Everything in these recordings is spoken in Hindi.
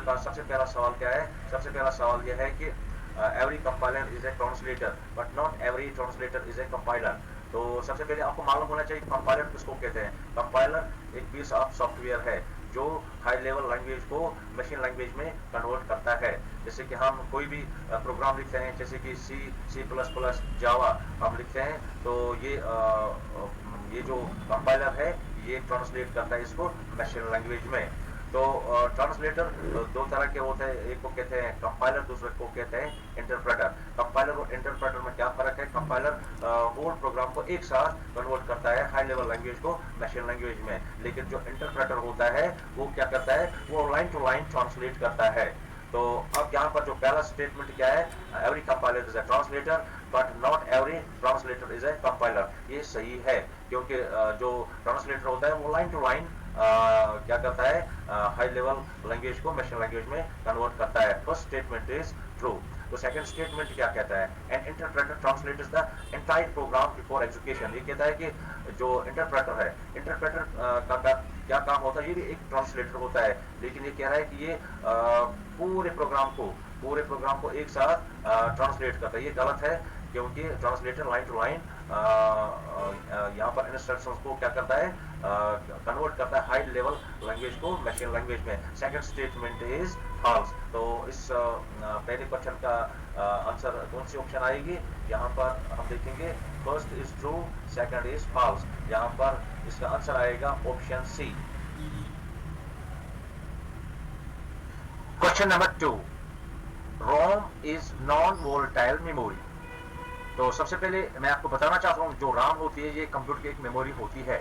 पास सबसे पहला सवाल क्या है? सबसे पहला सवाल यह है कि every compiler is a translator but not every translator is a compiler। तो सबसे पहले आपको मालूम होना चाहिए कंपाइलर किसको कहते हैं। कंपाइलर एक पीस ऑफ सॉफ्टवेयर है जो हाई लेवल लैंग्वेज को मशीन लैंग्वेज में कन्वर्ट करता है। जैसे कि हम कोई भी प्रोग्राम लिखते हैं, जैसे कि C++, जावा हम लिखते हैं, तो ये जो कंपाइलर है ये ट्रांसलेट करता है इसको मशीन लैंग्वेज में। तो ट्रांसलेटर दो तरह के होते हैं, एक को कहते हैं कंपाइलर, दूसरे को कहते हैं इंटरप्रेटर। कंपाइलर और इंटरप्रेटर में क्या फर्क है? कंपाइलर होल प्रोग्राम को एक साथ कन्वर्ट करता है हाई लेवल लैंग्वेज को मशीन लैंग्वेज में, लेकिन जो इंटरप्रेटर होता है वो क्या करता है? वो लाइन टू लाइन ट्रांसलेट करता है। तो अब यहाँ पर जो पहला स्टेटमेंट क्या है? Every compiler is a translator but not every translator is a compiler. ये सही है, क्योंकि जो ट्रांसलेटर होता है वो लाइन टू लाइन क्या करता है? हाई लेवल लैंग्वेज को मशीन लैंग्वेज में कन्वर्ट करता है। First statement is true. तो सेकंड स्टेटमेंट क्या कहता है? N interpreter translates the entire programme before execution. ये कहता है कि जो इंटरप्रेटर है, इंटरप्रेटर का क्या काम होता है? ये भी एक ट्रांसलेटर होता है, लेकिन ये कह रहा है कि ये पूरे प्रोग्राम को एक साथ ट्रांसलेट करता है। ये गलत है, क्योंकि ट्रांसलेटर लाइन टू लाइन यहाँ पर इंस्ट्रक्शंस को क्या करता है? कन्वर्ट करता है हाई लेवल लैंग्वेज को मशीन लैंग्वेज में। Second statement is false. तो इस पहले क्वेश्चन का आंसर कौन सी ऑप्शन आएगी? यहाँ पर हम देखेंगे first is true, second is false. यहाँ पर इसका आंसर आएगा option C. Question number 2, ROM is non volatile memory. तो सबसे पहले मैं आपको बताना चाहता हूँ, जो राम होती है ये कंप्यूटर की एक मेमोरी होती है,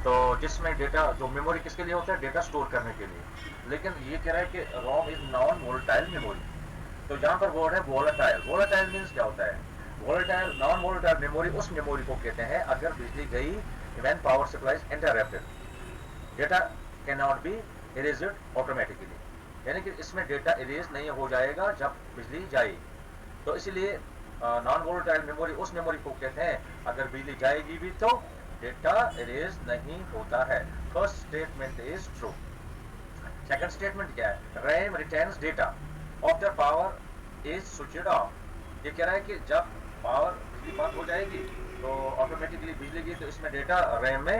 तो जिसमें डेटा, जो मेमोरी किसके लिए होता है? डेटा स्टोर करने के लिए। लेकिन ये कह रहा है कि रोम इज नॉन वोलेटाइल मेमोरी। तो यहाँ पर वर्ड है वोलेटाइल। वोलेटाइल मीन्स क्या होता है? वोलेटाइल, नॉन वोलेटाइल मेमोरी उस मेमोरी को कहते हैं अगर बिजली गई, when power supply is interrupted, data can not be erased automatically. यानी कि इसमें डेटा इरेज नहीं हो जाएगा जब बिजली जाएगी। तो इसीलिए नॉन वोलेटाइल मेमोरी उस मेमोरी को कहते हैं अगर बिजली जाएगी भी तो डेटा इरेज नहीं होता है। First statement is true. Second statement क्या है? RAM retains data after power is switched off. ये कह रहा है कि जब पावर, बिजली बंद हो जाएगी तो ऑटोमेटिकली बिजली की, तो इसमें डेटा रैम में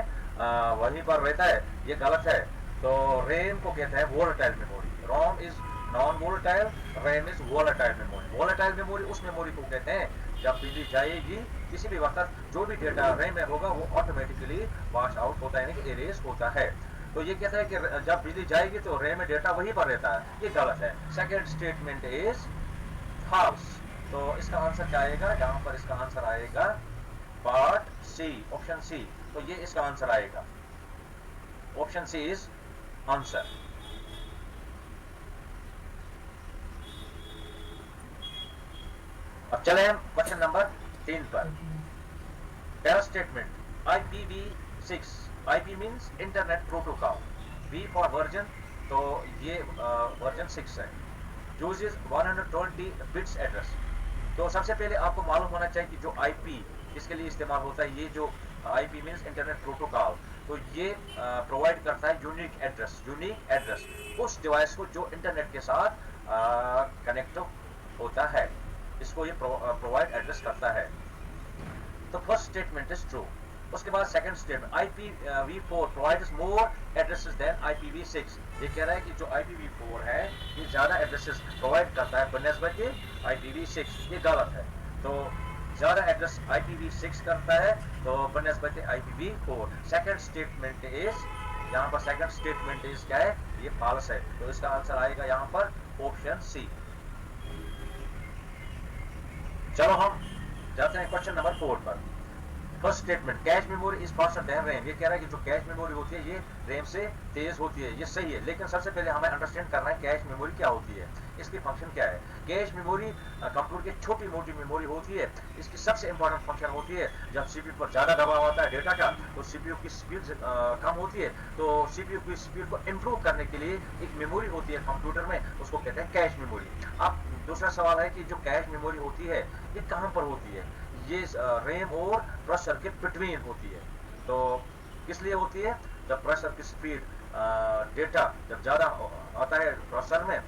वहीं पर रहता है। ये गलत है। तो रैम को कहते हैं volatile memory. ROM is non volatile, RAM is volatile memory. Volatile memory उस मेमोरी को कहते हैं जब बिजली जाएगी किसी भी वक्त जो भी डेटा रैम में होगा वो ऑटोमेटिकली वॉश आउट होता है, यानी कि इरेज होता है। तो ये कहता है कि जब बिजली जाएगी तो रैम में डेटा वहीं पर रहता है। ये गलत है। Second statement is false. तो इसका आंसर क्या आएगा? यहाँ पर इसका आंसर आएगा पार्ट सी, ऑप्शन सी। तो ये इसका आंसर आएगा, ऑप्शन सी इज आंसर। अब चले हम क्वेश्चन नंबर 3 पर। पहला statement, IPv6, IP means internet protocol, V for version, तो ये वर्जन 6 है। Uses 120 bits address. तो सबसे पहले आपको मालूम होना चाहिए कि जो IP इसके लिए इस्तेमाल होता है, ये जो IP मीन्स इंटरनेट प्रोटोकॉल, तो ये प्रोवाइड करता है यूनिक एड्रेस उस डिवाइस को जो इंटरनेट के साथ कनेक्ट होता है, इसको ये प्रोवाइड एड्रेस करता है। तो फर्स्ट स्टेटमेंट इज ट्रू। उसके बाद second statement, IPv4 provides more addresses than IPv6। ये कह रहा है कि जो IPv4 है ये ज्यादा एड्रेसेस प्रोवाइड करता है बनिस्बत IPv6। ये गलत है। तो ज्यादा एड्रेस IPv6 करता है तो बनिस्बत IPv4। सेकंड स्टेटमेंट इज, यहाँ पर सेकंड स्टेटमेंट इज क्या है? ये फॉल्स है। तो इसका आंसर आएगा यहाँ पर ऑप्शन सी। चलो हम जाते हैं क्वेश्चन नंबर 4 पर। First statement, cache memory is faster than RAM. ये कह रहा है कि जो कैश मेमोरी होती है ये रैम से तेज होती है। ये सही है, लेकिन सबसे पहले हमें अंडरस्टैंड करना है कैश मेमोरी क्या होती है, इसकी फंक्शन क्या है। कैश मेमोरी कंप्यूटर की छोटी मोटी मेमोरी होती है। इसकी सबसे इंपॉर्टेंट फंक्शन होती है जब सीपीयू पर ज्यादा दबाव आता है डेटा का, तो सीपीयू की स्पीड कम होती है, तो सीपीयू की स्पीड को इंप्रूव करने के लिए एक मेमोरी होती है कंप्यूटर में, उसको कहते हैं कैश मेमोरी। अब दूसरा सवाल है कि जो कैश मेमोरी होती है ये कहाँ पर होती है? ये रैम और प्रोसेसर के बिटवीन होती है। तो किस लिए होती है? जब प्रोसेसर की स्पीड, डेटा जब ज्यादा आता है प्रोसेसर में,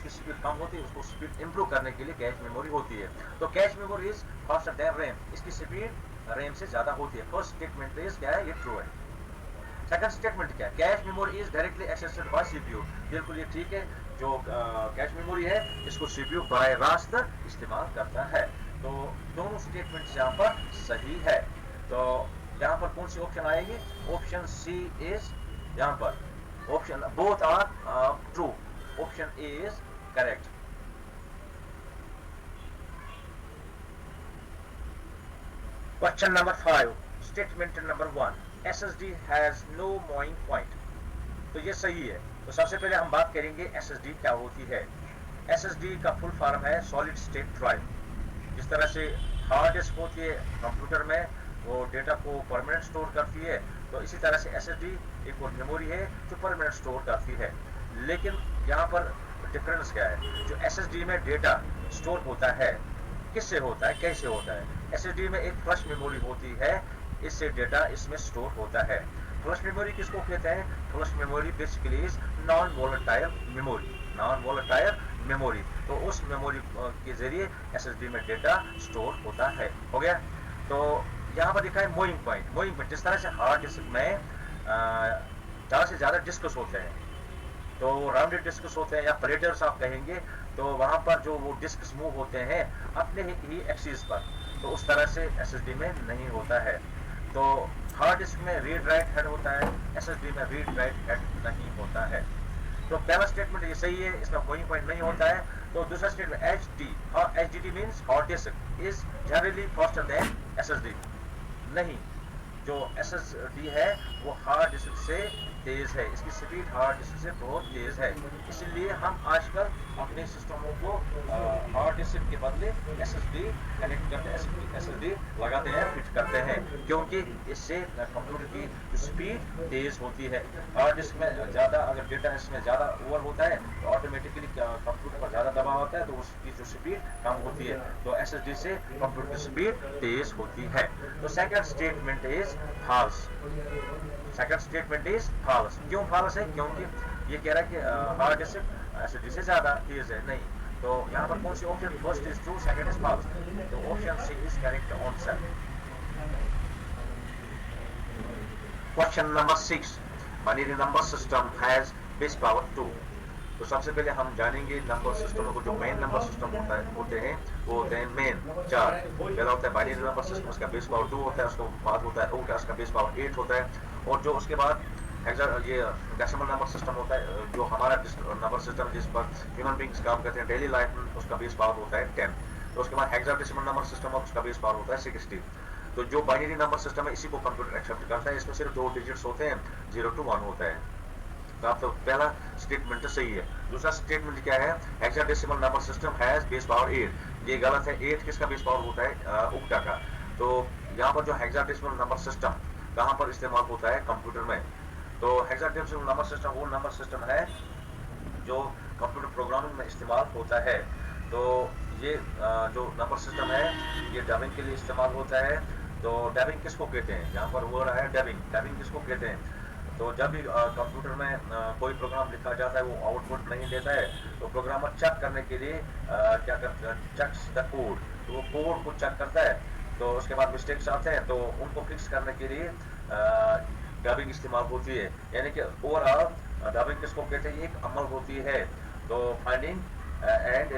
जिसकी स्पीड कम होती है उसको स्पीड इंप्रूव करने के लिए कैश मेमोरी होती है। तो cache memory is faster than RAM, इसकी स्पीड रैम से ज्यादा होती है। फर्स्ट स्टेटमेंट इज क्या है, ये ट्रू है। सेकंड स्टेटमेंट क्या है, cache memory is directly accessed bye CPU, बिल्कुल ये ठीक है। जो कैश मेमोरी है इसको सीपीयू बराह रास्त इस्तेमाल करता है। तो दोनों स्टेटमेंट्स यहाँ पर सही है। तो यहाँ पर कौन सी ऑप्शन आएगी, ऑप्शन सी इज यहाँ पर option both are true, option A is correct. Question number 5, statement number 1, SSD has no moving point. तो ये सही है। तो सबसे पहले हम बात करेंगे SSD क्या होती है। SSD का फुल फॉर्म है सॉलिड स्टेट ड्राइव। जिस तरह से हार्ड डिस्क होती है कंप्यूटर में, वो डेटा को परमानेंट स्टोर करती है, तो इसी तरह से SSD एक और मेमोरी है जो परमानेंट स्टोर करती है। लेकिन यहाँ पर डिफरेंस क्या है, जो SSD में डेटा स्टोर होता है किससे होता है, कैसे होता है। SSD में एक फ्लश मेमोरी होती है, इससे डेटा इसमें स्टोर होता है। फ्लश मेमोरी किसको कहते हैं, flush memory basically is non volatile memory, non volatile memory. तो उस मेमोरी के जरिए SSD में डेटा स्टोर होता है। हो गया। तो यहाँ पर लिखा है मूविंग पॉइंट। मूविंग पॉइंट जिस तरह से हार्ड डिस्क में ज्यादा से ज्यादा डिस्कस होते हैं, तो राउंडेड डिस्कस होते हैं या प्लेटर्स आप कहेंगे, तो वहां पर जो वो डिस्कस मूव होते हैं अपने ही एक्सिस पर, तो उस तरह से SSD में नहीं होता है। तो हार्ड डिस्क में रीड राइट हेड होता है, SSD में रीड राइट हेड नहीं होता है। तो पहला स्टेटमेंट ये सही है, इसका कोई पॉइंट नहीं होता है। तो दूसरा statement HDD means hard disk is generally faster than SSD। नहीं, जो SSD है वो हार्ड डिस्क से तेज है, इसकी स्पीड हार्ड डिस्क से बहुत तेज है। इसलिए हम आजकल अपने सिस्टमों को हार्ड डिस्क के बदले SSD कनेक्ट करते हैं, SSD लगाते हैं, फिट करते हैं, क्योंकि इससे कंप्यूटर की जो स्पीड तेज होती है। हार्ड डिस्क में ज्यादा अगर डेटा इसमें ज्यादा ओवर होता है तो ऑटोमेटिकली कंप्यूटर पर ज्यादा दबाव होता है, तो उसकी जो स्पीड कम होती है। तो SSD से कंप्यूटर की स्पीड तेज होती है। तो second statement is false. Second statement is false. क्यों फॉल्स है, क्योंकि ये कह रहा है कि हार्ड डिस्क SSD से ज्यादा तेज है। नहीं, तो यहाँ पर कौन सी option, first is true, second is false. तो option C is correct answer. Question number 6, binary number system has base power 2। तो सबसे पहले हम जानेंगे नंबर सिस्टम को। जो मेन नंबर सिस्टम होते हैं वो होते हैं मेन 4। पहला होता है बाइनरी नंबर सिस्टम, उसका बेस पावर 2 होता है, उसके बाद होता है OCTA, उसका बेस पावर 8 होता है, और जो उसके बाद ये डेसिमल नंबर सिस्टम होता है, जो हमारा नंबर सिस्टम जिस पर ह्यूमन बींग्स काम करते हैं डेली लाइफ में, उसका बेस पावर होता है 10। तो उसके बाद हेक्साडेसिमल नंबर सिस्टम है, उसका बेस पावर होता है 16। तो जो बाइनरी नंबर सिस्टम है इसी को कंप्यूटर एक्सेप्ट करता है, इसमें सिर्फ 2 डिजिट्स होते हैं, 0 to 1 होता है। तो आप तो पहला स्टेटमेंट तो सही है। दूसरा स्टेटमेंट क्या है, hexadecimal number system has base power 8, ये गलत है। 8 किसका बेस पावर होता है, OCTA का। तो यहाँ पर जो हेक्साडेसिमल नंबर सिस्टम कहाँ पर इस्तेमाल होता है, कंप्यूटर में। तो हेक्साडेसिमल नंबर सिस्टम वो नंबर सिस्टम है जो कंप्यूटर प्रोग्रामिंग में इस्तेमाल होता है। तो ये जो नंबर सिस्टम है ये डबिंग के लिए इस्तेमाल होता है। तो डबिंग किसको कहते हैं, यहाँ पर वर्ड है डबिंग। डबिंग किसको कहते हैं, तो जब भी कंप्यूटर में कोई प्रोग्राम लिखा जाता है वो आउटपुट नहीं देता है, तो प्रोग्रामर चेक करने के लिए क्या करता है, चेक्स द कोड। तो वो कोड को चेक करता है, तो उसके बाद मिस्टेक्स आते हैं, तो उनको फिक्स करने के लिए डबिंग इस्तेमाल होती है। यानी कि ओवरऑल डबिंग किसको कहते हैं, एक अमल होती है। तो finding and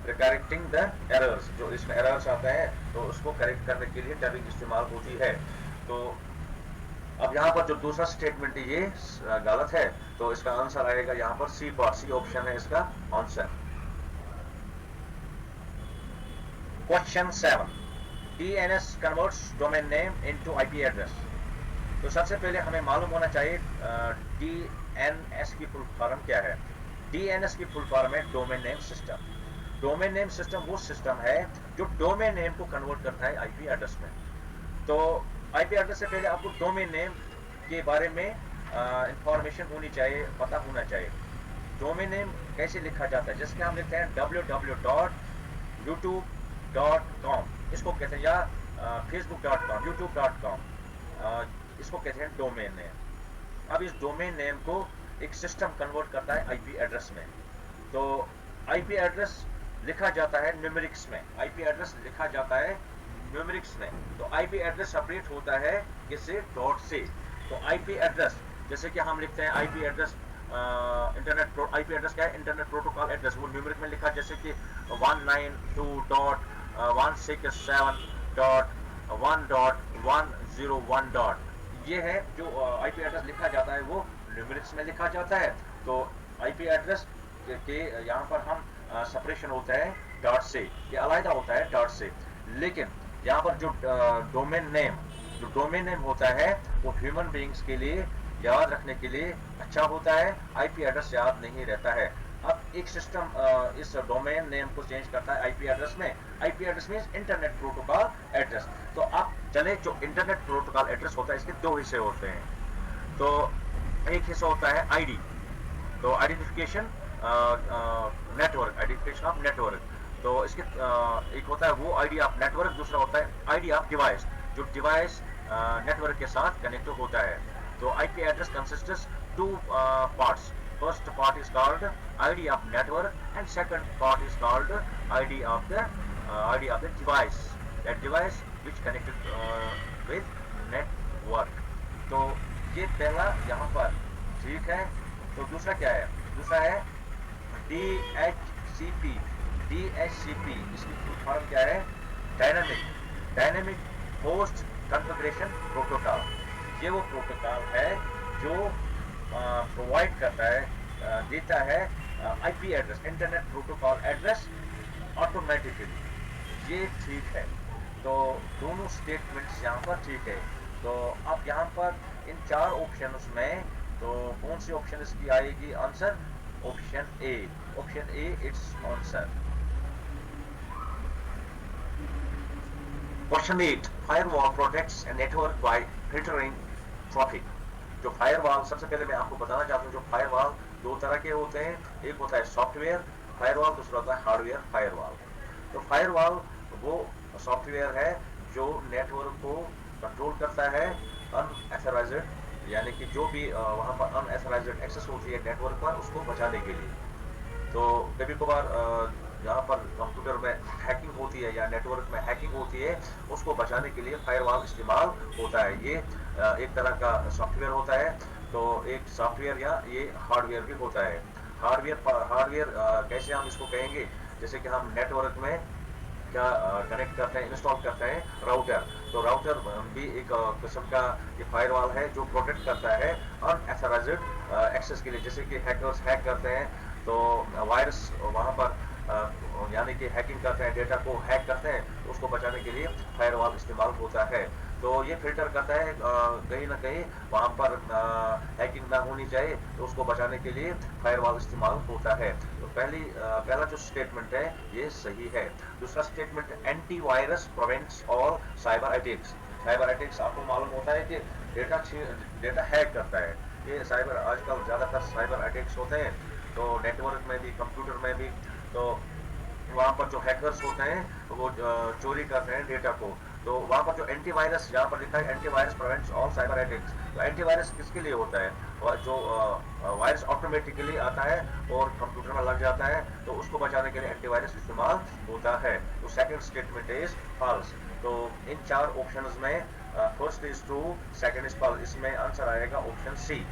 correcting the errors, जो इसमें एरर्स आते हैं तो उसको करेक्ट करने के लिए डबिंग इस्तेमाल होती है। तो अब यहाँ पर जो दूसरा स्टेटमेंट है ये गलत है, तो इसका आंसर आएगा यहाँ पर सी पार्ट, सी ऑप्शन है इसका answer. Question 7, DNS converts domain name into IP address. तो सबसे पहले हमें मालूम होना चाहिए DNS की फुल फॉर्म क्या है। DNS की फुल फॉर्म है domain name system. Domain name system वो सिस्टम है जो डोमेन नेम को कन्वर्ट करता है IP एड्रेस में। तो IP एड्रेस से पहले आपको डोमेन नेम के बारे में इंफॉर्मेशन होनी चाहिए, पता होना चाहिए। डोमेन नेम कैसे लिखा जाता है, जैसे कि हम लिखते हैं www.youtube.com, इसको कहते हैं, या facebook.com, youtube.com, इसको कहते हैं डोमेन नेम। अब इस डोमेन नेम को एक सिस्टम कन्वर्ट करता है IP एड्रेस में। तो आईपी एड्रेस लिखा जाता है न्यूमेरिक्स में, आईपी एड्रेस लिखा जाता है न्यूमेरिक्स में। तो आईपी एड्रेस सेपरेट होता है किससे, डॉट से। तो आईपी एड्रेस जैसे कि हम लिखते हैं IP address internet IP address क्या है, इंटरनेट प्रोटोकॉल एड्रेस, वो न्यूमेरिक में लिखा जैसे कि 192.167.1.101. ये है जो आईपी एड्रेस लिखा जाता है वो न्यूमेरिक्स में लिखा जाता है। तो आईपी एड्रेस के यहाँ पर हम सेपरेशन होता है डॉट से, ये अलग होता है डॉट से। लेकिन यहाँ पर जो डोमेन नेम होता है वो ह्यूमन बीइंग्स के लिए याद रखने के लिए अच्छा होता है, आईपी एड्रेस याद नहीं रहता है। अब एक सिस्टम इस डोमेन नेम को चेंज करता है आईपी एड्रेस में। IP address means internet protocol address. तो अब चले, जो इंटरनेट प्रोटोकॉल एड्रेस होता है इसके दो हिस्से होते हैं। तो एक हिस्सा होता है आईडी, तो identification network, identification of network. तो इसके एक होता है वो आईडी ऑफ नेटवर्क, दूसरा होता है आईडी ऑफ डिवाइस, जो डिवाइस नेटवर्क के साथ कनेक्ट होता है। तो IP address consists two parts. First part is called ID of network and second part is called ID of the device, that device which connected with network. तो ये पहला यहाँ पर ठीक है। तो दूसरा क्या है, दूसरा है DHCP। इसकी फुल फॉर्म क्या है, डायनेमिक होस्ट कॉन्फ़िगरेशन प्रोटोकॉल। ये वो प्रोटोकॉल है जो प्रोवाइड करता है, देता है IP address, internet protocol address automatically. ये ठीक है। तो दोनों स्टेटमेंट्स यहाँ पर ठीक है। तो अब यहाँ पर इन चार ऑप्शंस में तो कौन सी ऑप्शन इसकी आएगी answer, option A it's answer. Question 8, firewall protects a network bye filtering traffic. जो फायरवॉल, सबसे पहले मैं आपको बताना चाहता हूँ, जो फायरवॉल दो तरह के होते हैं, एक होता है सॉफ्टवेयर फायरवॉल, दूसरा होता है हार्डवेयर फायरवॉल। तो फायरवॉल वो सॉफ्टवेयर है जो नेटवर्क को कंट्रोल करता है अनऑथराइज्ड, यानी कि जो भी वहाँ पर अनऑथराइज्ड एक्सेस होती है नेटवर्क पर, उसको बचाने के लिए। तो कभी कभार जहाँ पर कंप्यूटर में हैकिंग होती है या नेटवर्क में हैकिंग होती है, उसको बचाने के लिए फायरवॉल इस्तेमाल होता है। ये एक तरह का सॉफ्टवेयर होता है। तो एक सॉफ्टवेयर या ये हार्डवेयर भी होता है। हार्डवेयर कैसे हम इसको कहेंगे, जैसे कि हम नेटवर्क में क्या कनेक्ट करते हैं, इंस्टॉल करते हैं राउटर। तो राउटर भी एक किस्म का ये फायरवॉल है जो प्रोटेक्ट करता है अनऑथराइज्ड एक्सेस के लिए। जैसे कि हैकर्स हैक करते हैं तो वायरस वहाँ पर यानी कि हैकिंग करते हैं, डेटा को हैक करते हैं, तो उसको बचाने के लिए फायरवॉल इस्तेमाल होता है। तो ये फिल्टर करता है कहीं ना कहीं वहाँ पर हैकिंग ना होनी चाहिए, तो उसको बचाने के लिए फायरवॉल इस्तेमाल होता है। तो पहला जो स्टेटमेंट है ये सही है। दूसरा statement, antivirus prevents all cyber attacks. Cyber attacks आपको मालूम होता है कि डेटा हैक करता है। ये साइबर, आजकल ज़्यादातर साइबर अटैक्स होते हैं, तो नेटवर्क में भी, कंप्यूटर में भी। तो वहाँ पर जो हैकर्स होते हैं वो चोरी करते हैं डेटा को। तो वहाँ पर जो एंटीवायरस, यहाँ पर लिखा है antivirus prevents all cyber attacks. तो एंटीवायरस किसके लिए होता है, और जो वायरस ऑटोमेटिकली आता है और कंप्यूटर में लग जाता है, तो उसको बचाने के लिए एंटीवायरस इस्तेमाल होता है। तो सेकंड स्टेटमेंट इज फॉल्स। तो इन चार ऑप्शंस में first is true, second is false. इसमें आंसर आएगा option C.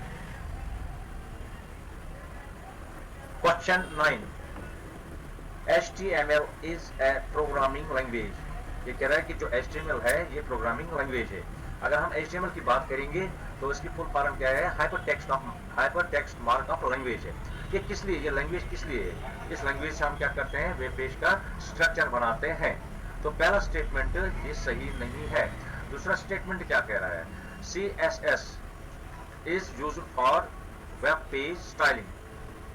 Question 9, HTML is a programming language। ये कह रहा है कि जो HTML है ये प्रोग्रामिंग लैंग्वेज है। अगर हम HTML की बात करेंगे तो इसकी फुल फॉर्म क्या है, हाइपरटेक्स्ट मार्कअप लैंग्वेज है। ये किस लिए, ये लैंग्वेज किस लिए है, इस लैंग्वेज से हम क्या करते हैं, वेब पेज का स्ट्रक्चर बनाते हैं। तो पहला स्टेटमेंट ये सही नहीं है। दूसरा स्टेटमेंट क्या कह रहा है, CSS is used for web page styling।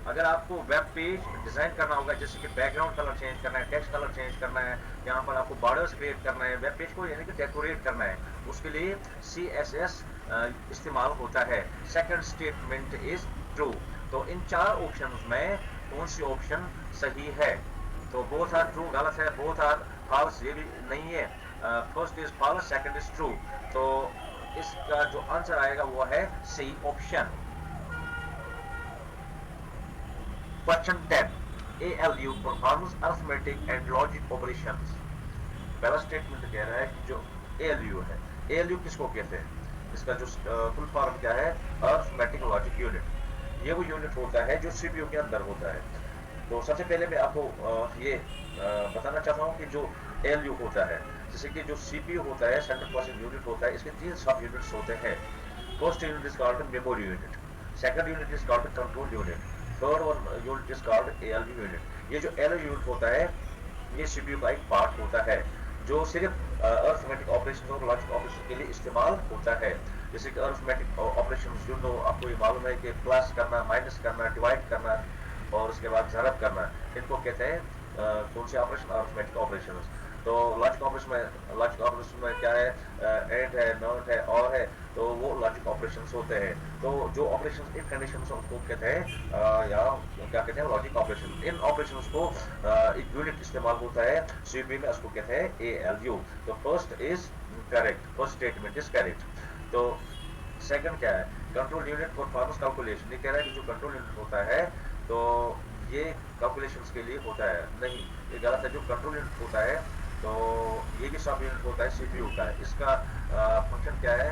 अगर आपको वेब पेज डिजाइन करना होगा, जैसे कि बैकग्राउंड कलर चेंज करना है, टेक्स्ट कलर चेंज करना है, यहाँ पर आपको बॉर्डर्स क्रिएट करना है, वेब पेज को यानी कि डेकोरेट करना है, उसके लिए CSS इस्तेमाल होता है। Second statement is true. तो इन चार ऑप्शंस में कौन सी ऑप्शन सही है, तो बोथ आर ट्रू गलत है, बोथ आर फॉल्स ये भी नहीं है। First is false, second is true. तो इसका जो आंसर आएगा वो है C option. Question 10, ALU performs arithmetic and logic operations। पहला स्टेटमेंट कह रहा है कि जो ALU है, ALU किसको कहते हैं, इसका जो फुल फॉर्म क्या है, अर्थमेटिक लॉजिक यूनिट। ये वो यूनिट होता है जो सीपीयू के अंदर होता है। तो सबसे पहले मैं आपको ये बताना चाहता हूँ कि जो ALU होता है, जैसे कि जो सीपीयू होता है, सेंट्रल प्रोसेसिंग यूनिट होता है, इसके 3 सब यूनिट्स होते हैं। First unit is called memory unit, second unit is called control unit, third one unit is called ALU unit. ये जो ALU यूनिट होता है, ये सीपीयू का एक पार्ट होता है जो सिर्फ अर्थमेटिक ऑपरेशन और लॉजिक ऑपरेशन के लिए इस्तेमाल होता है। जैसे कि अर्थमेटिक ऑपरेशन जो तो आपको ये मालूम है कि प्लस करना, माइनस करना, डिवाइड करना और उसके बाद ज़रब करना, इनको कहते हैं कौन से ऑपरेशन, अर्थमेटिक ऑपरेशन। तो लॉजिक ऑपरेशन में क्या है, एंड है, नॉट है, और है, तो वो लॉजिक ऑपरेशंस होते हैं। तो जो ऑपरेशंस इन कंडीशंस उनको कहते हैं या क्या कहते हैं, लॉजिक ऑपरेशन। इन ऑपरेशंस को एक यूनिट इस्तेमाल होता है सीपीयू में, उसको कहते हैं ALU। तो first is correct, first statement is correct. तो सेकंड क्या है, कंट्रोल यूनिट परफॉर्मेंस कैलकुलेशन। ये कह रहा है कि जो कंट्रोल यूनिट होता है तो ये कैलकुलेशंस के लिए होता है, नहीं, ये गलत है। जो कंट्रोल यूनिट होता है तो ये भी सब यूनिट होता है सीपीयू का। इसका फंक्शन क्या है,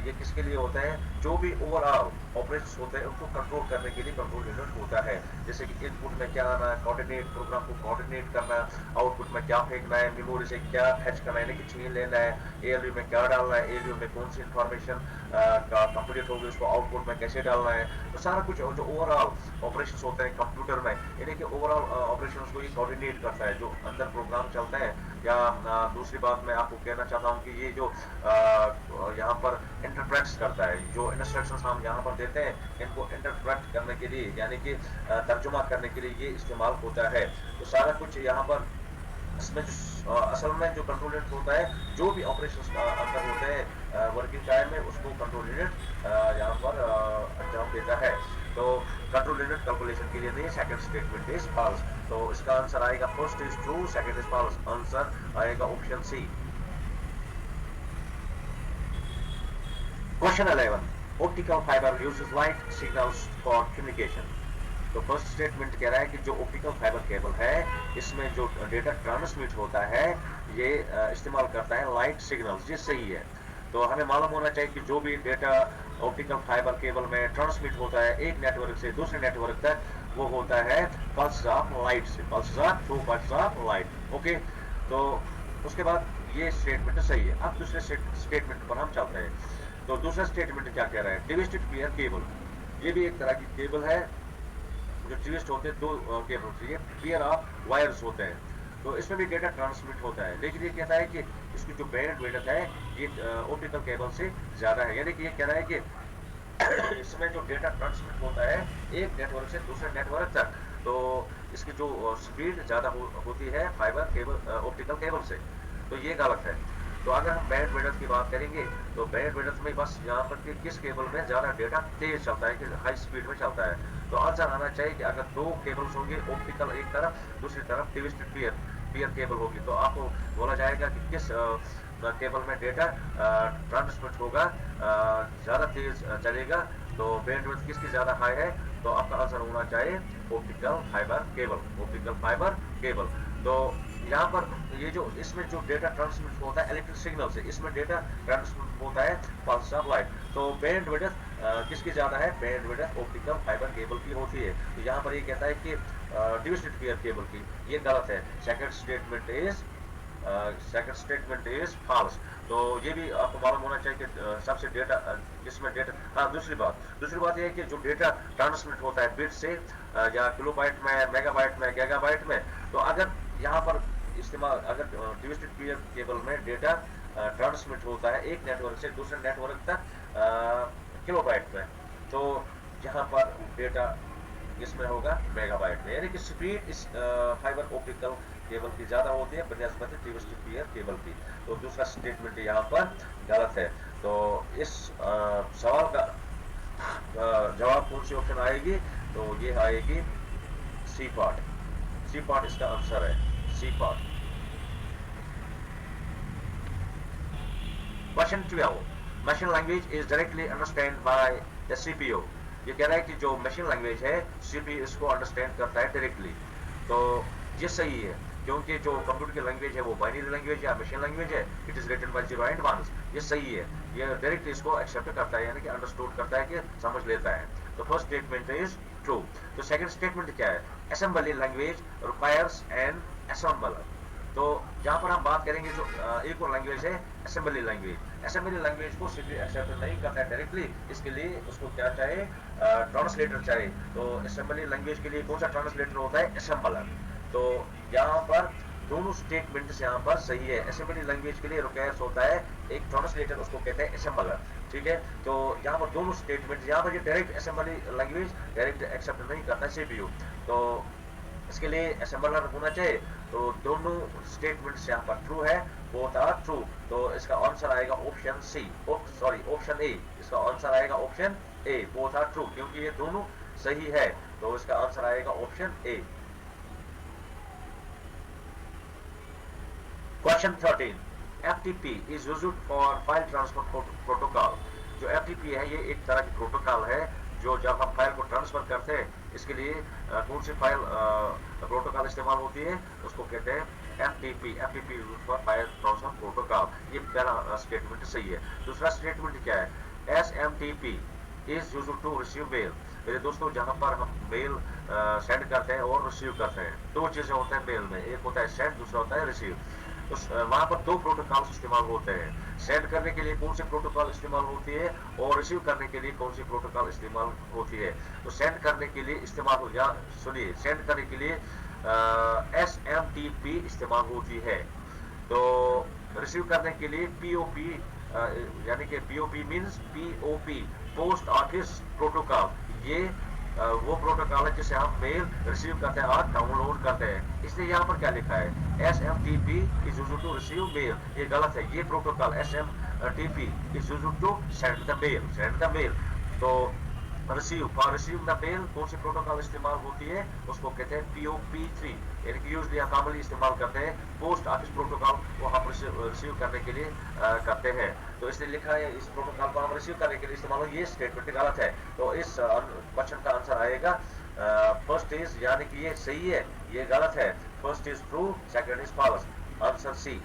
ये किसके लिए होता है, जो भी ओवरऑल ऑपरेशंस होते हैं उनको कंट्रोल करने के लिए कंट्रोल यूनिट होता है। जैसे कि इनपुट में क्या आना, कोऑर्डिनेट, प्रोग्राम को कोऑर्डिनेट करना, आउटपुट में क्या फेंकना है, मेमोरी से क्या फैच करना है, यानी कि छीन लेना है, ALU में क्या डालना है, ALU में कौन सी इंफॉर्मेशन का कंप्लीट होगी उसको आउटपुट में कैसे डालना है। तो सारा कुछ जो ओवरऑल ऑपरेशंस होते हैं कंप्यूटर में, यानी कि ओवरऑल ऑपरेशंस को ये कोऑर्डिनेट करता है जो अंदर प्रोग्राम चलता है। या दूसरी बात मैं आपको कहना चाहता हूँ कि ये जो यहाँ पर इंटरप्रेट्स करता है, जो इंस्ट्रक्शंस हम यहाँ पर देते हैं, इनको इंटरप्रेट करने के लिए, यानी कि तर्जुमा करने के लिए ये इस्तेमाल होता है। तो सारा कुछ यहाँ पर इसमें जो असल में जो कंट्रोल यूनिट होता है, जो भी ऑपरेशंस अंदर होते हैं वर्किंग टाइम में, उसको कंट्रोल यूनिट यहाँ पर अंजाम देता है। तो कंट्रोल यूनिट कैलकुलेशन के लिए नहीं, सेकंड स्टेटमेंट इज फॉल्स। तो इसका आंसर आएगा first is true, second is false. Answer आएगा option C. Question 11, optical fibre uses light signals for communication. तो फर्स्ट स्टेटमेंट कह रहा है कि जो ऑप्टिकल फाइबर केबल है, इसमें जो डेटा ट्रांसमिट होता है, ये इस्तेमाल करता है लाइट सिग्नल्स। ये सही है। तो हमें मालूम होना चाहिए कि जो भी डेटा ऑप्टिकल फाइबर केबल में ट्रांसमिट होता है एक नेटवर्क से दूसरे नेटवर्क तक, वो होता है पल्स ऑफ लाइट से, पल्स ऑफ लाइट। ओके, तो उसके बाद ये स्टेटमेंट सही है। अब दूसरे स्टेटमेंट पर हम चलते हैं। तो दूसरा स्टेटमेंट क्या कह रहा है, ट्विस्टेड पेयर केबल। ये भी एक तरह की केबल है जो ट्विस्ट होते हैं, दो केबल से, ये पेयर ऑफ वायर्स होते हैं। तो इसमें भी डेटा ट्रांसमिट होता है, लेकिन ये कहता है कि इसकी जो बैंडविड्थ है ये ऑप्टिकल केबल से ज्यादा है। यानी कि ये कह रहा है कि इसमें जो डेटा ट्रांसमिट होता है एक नेटवर्क से दूसरे नेटवर्क तक, तो इसकी जो स्पीड ज्यादा होती है फाइबर केबल, ऑप्टिकल केबल से। तो ये गलत है। तो अगर हम बैंडविड्थ की बात करेंगे तो बैंडविड्थ में बस यहाँ पर कि किस केबल में ज्यादा डेटा तेज चलता है, कि हाई स्पीड में चलता है। तो आंसर आना चाहिए कि अगर दो केबल्स होंगे, ऑप्टिकल एक तरफ, दूसरी तरफ ट्विस्टेड पेयर केबल होगी, तो आपको बोला जाएगा कि किस केबल में डेटा ट्रांसमिट होगा, ज्यादा तेज चलेगा। तो बैंडविड्थ किसकी ज्यादा हाई है, तो आपका आंसर होना चाहिए optical fibre cable, optical fibre cable. तो यहाँ पर ये जो इसमें जो डेटा ट्रांसमिट होता है इलेक्ट्रिक सिग्नल से, इसमें डेटा ट्रांसमिट होता है पल्स ऑफ लाइट। तो बैंडविड्थ किसकी ज्यादा है, बैंडविड्थ ऑप्टिकल फाइबर केबल की होती है। तो यहाँ पर ये कहता है कि ट्विस्टेड पेयर केबल की, ये गलत है। Second statement is false. तो ये भी आपको मालूम होना चाहिए कि सबसे डेटा जिसमें डेटा, हाँ दूसरी बात ये है कि जो डेटा ट्रांसमिट होता है बिट से या किलोबाइट में, मेगाबाइट में, गीगाबाइट में, तो अगर यहाँ पर इस्तेमाल, अगर ट्विस्टेड पेयर केबल में डेटा ट्रांसमिट होता है एक नेटवर्क से दूसरे नेटवर्क तक किलोबाइट में, तो यहाँ पर डेटा इसमें होगा मेगाबाइट में। यानी कि स्पीड इस फाइबर ऑप्टिकल केबल की ज्यादा होती है बनिस्बत ट्विस्टेड पेयर केबल की। तो दूसरा स्टेटमेंट यहाँ पर गलत है। तो इस सवाल का जवाब कौन सी ऑप्शन आएगी, तो ये आएगी सी पार्ट इसका आंसर है, C part. Question 12, machine language is directly understand by the CPU. ये कह रहा है कि जो मशीन लैंग्वेज है सीपीयू इसको अंडरस्टैंड करता है डायरेक्टली। तो ये सही है, क्योंकि जो कंप्यूटर की लैंग्वेज है वो बाइनरी लैंग्वेज है, मशीन लैंग्वेज है, it is written by 0 and 1। ये सही है, ये डायरेक्ट इसको एक्सेप्ट करता है, यानी कि अंडरस्टूड करता है, कि समझ लेता है। तो फर्स्ट स्टेटमेंट इज ट्रू। तो सेकंड स्टेटमेंट क्या है? Assembly language requires N assembler. तो यहाँ पर हम बात करेंगे जो एक और लैंग्वेज है असेंबली लैंग्वेज। असेंबली लैंग्वेज को सिर्फ एक्सेप्ट नहीं करता है डायरेक्टली, इसके लिए उसको क्या चाहिए? ट्रांसलेटर चाहिए। तो असेंबली लैंग्वेज के लिए कौन सा ट्रांसलेटर होता है? असेंबलर। तो यहाँ पर दोनों स्टेटमेंट्स यहाँ पर सही है। असेंबली लैंग्वेज के लिए रिक्वायर्स होता है एक ट्रांसलेटर, उसको कहते हैं असेंबलर। ठीक है, तो यहाँ पर दोनों स्टेटमेंट, यहाँ पर ये direct assembly language direct accept नहीं करता सीपीयू, तो इसके लिए असेंबलर होना चाहिए। तो दोनों स्टेटमेंट्स यहाँ पर ट्रू है, बोथ आर ट्रू। तो इसका आंसर आएगा option C, sorry option A. इसका आंसर आएगा option A, both are true, क्योंकि ये दोनों सही है। तो इसका आंसर आएगा option A. Question 13, FTP is used for file transfer protocol। जो FTP है ये एक तरह की प्रोटोकॉल है, जो जब हम फाइल को ट्रांसफर करते हैं, इसके लिए कौन सी फाइल प्रोटोकॉल इस्तेमाल होती है, उसको कहते हैं FTP। FTP use for file transfer protocol. ये पहला स्टेटमेंट सही है। दूसरा स्टेटमेंट क्या है? SMTP is used to receive mail. मेरे दोस्तों, जहां पर हम मेल सेंड करते हैं और रिसीव करते हैं, दो चीजें होते हैं मेल में, एक होता है सेंड, दूसरा होता है रिसीव। तो वहां पर दो प्रोटोकॉल इस्तेमाल होते हैं। सेंड करने के लिए कौन सी प्रोटोकॉल इस्तेमाल होती है और रिसीव करने के लिए कौन सी प्रोटोकॉल इस्तेमाल होती है? तो सेंड करने के लिए इस्तेमाल हो जा सुनिए, सेंड करने के लिए SMTP इस्तेमाल होती है। तो रिसीव करने के लिए POP, यानी कि POP means POP, post office protocol. ये वो प्रोटोकॉल है जिसे हम मेल रिसीव करते हैं और डाउनलोड करते हैं। इसलिए यहाँ पर क्या लिखा है? SMTP is used to receive mail. ये गलत है। ये protocol SMTP is used to send the mail, send the mail. तो receive, for receive the mail कौन सी प्रोटोकॉल इस्तेमाल होती है? उसको कहते हैं POP3, यानी कि यूजली हम कॉमनली इस्तेमाल करते हैं पोस्ट ऑफिस प्रोटोकॉल को हम रिसीव करने के लिए करते हैं। तो इसलिए लिखा है इस प्रोटोकॉल को हम रिसीव करने के लिए इस्तेमाल हो, ये स्टेटमेंट गलत है। तो इस क्वेश्चन का आंसर आएगा फर्स्ट इज, यानी कि ये सही है, ये गलत है। First is true, second is false. Answer C.